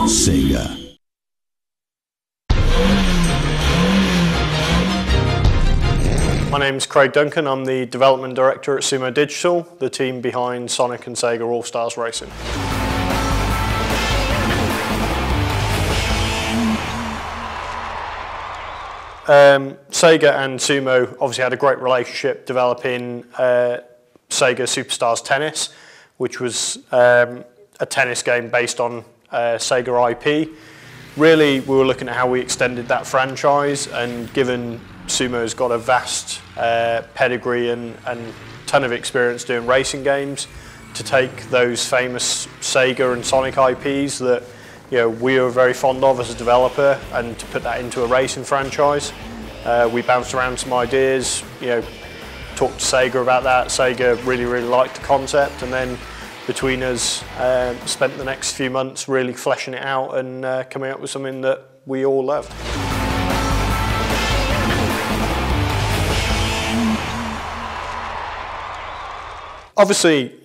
SEGA. My name's Craig Duncan. I'm the development director at Sumo Digital, the team behind Sonic and Sega All-Stars Racing. Sega and Sumo obviously had a great relationship developing Sega Superstars Tennis, which was a tennis game based on Sega IP. Really, we were looking at how we extended that franchise, and given Sumo's got a vast pedigree and ton of experience doing racing games, to take those famous Sega and Sonic IPs that we were very fond of as a developer and to put that into a racing franchise. We bounced around some ideas, talked to Sega about that. Sega really liked the concept, and then between us spent the next few months really fleshing it out and coming up with something that we all loved. Obviously,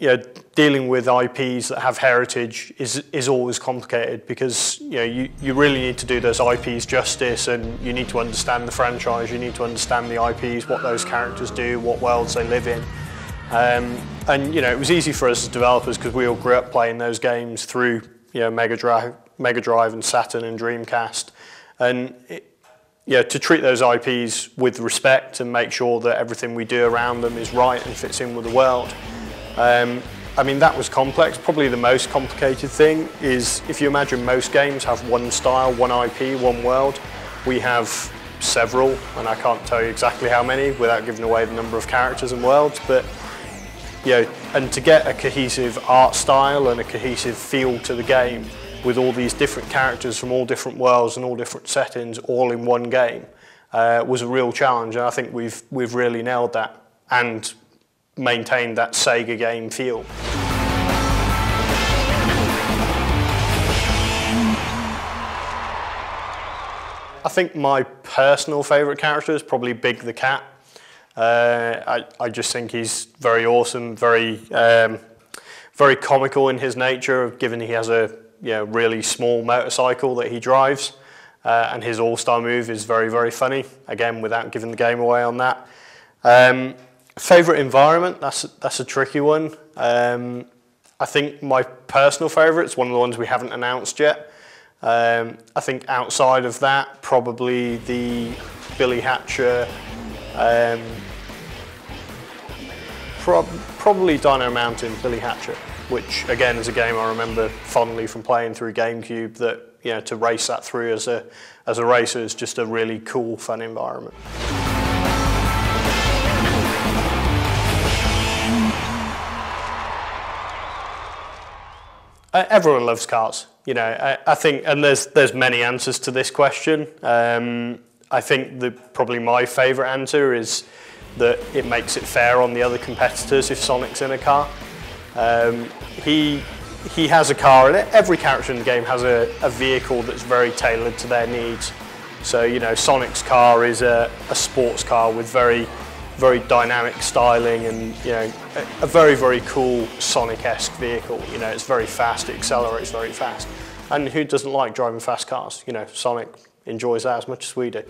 dealing with IPs that have heritage is always complicated, because you really need to do those IPs justice, and you need to understand the franchise, you need to understand the IPs, what those characters do, what worlds they live in. And it was easy for us as developers because we all grew up playing those games through Mega Drive and Saturn and Dreamcast, and to treat those IPs with respect and make sure that everything we do around them is right and fits in with the world. I mean, that was complex. Probably the most complicated thing is, if you imagine most games have one style, one IP, one world, we have several, and I can't tell you exactly how many without giving away the number of characters and worlds, but and to get a cohesive art style and a cohesive feel to the game with all these different characters from all different worlds and all different settings all in one game was a real challenge, and I think we've really nailed that and maintained that Sega game feel. I think my personal favourite character is probably Big the Cat. I just think he's very awesome, very comical in his nature, given he has a really small motorcycle that he drives, and his all-star move is very funny, again without giving the game away on that. Favourite environment, that's a tricky one. I think my personal favourite is one of the ones we haven't announced yet. I think outside of that, probably the Billy Hatcher, probably Dino Mountain Billy Hatcher, which again is a game I remember fondly from playing through GameCube, that to race that through as a racer is just a really cool, fun environment. Everyone loves cars, I think, and there's many answers to this question. I think probably my favourite answer is that it makes it fair on the other competitors if Sonic's in a car. He has a car, and every character in the game has a vehicle that's very tailored to their needs. So Sonic's car is a sports car with very dynamic styling, and a very cool Sonic-esque vehicle. It's very fast, it accelerates very fast, and who doesn't like driving fast cars? Sonic enjoys that as much as we do.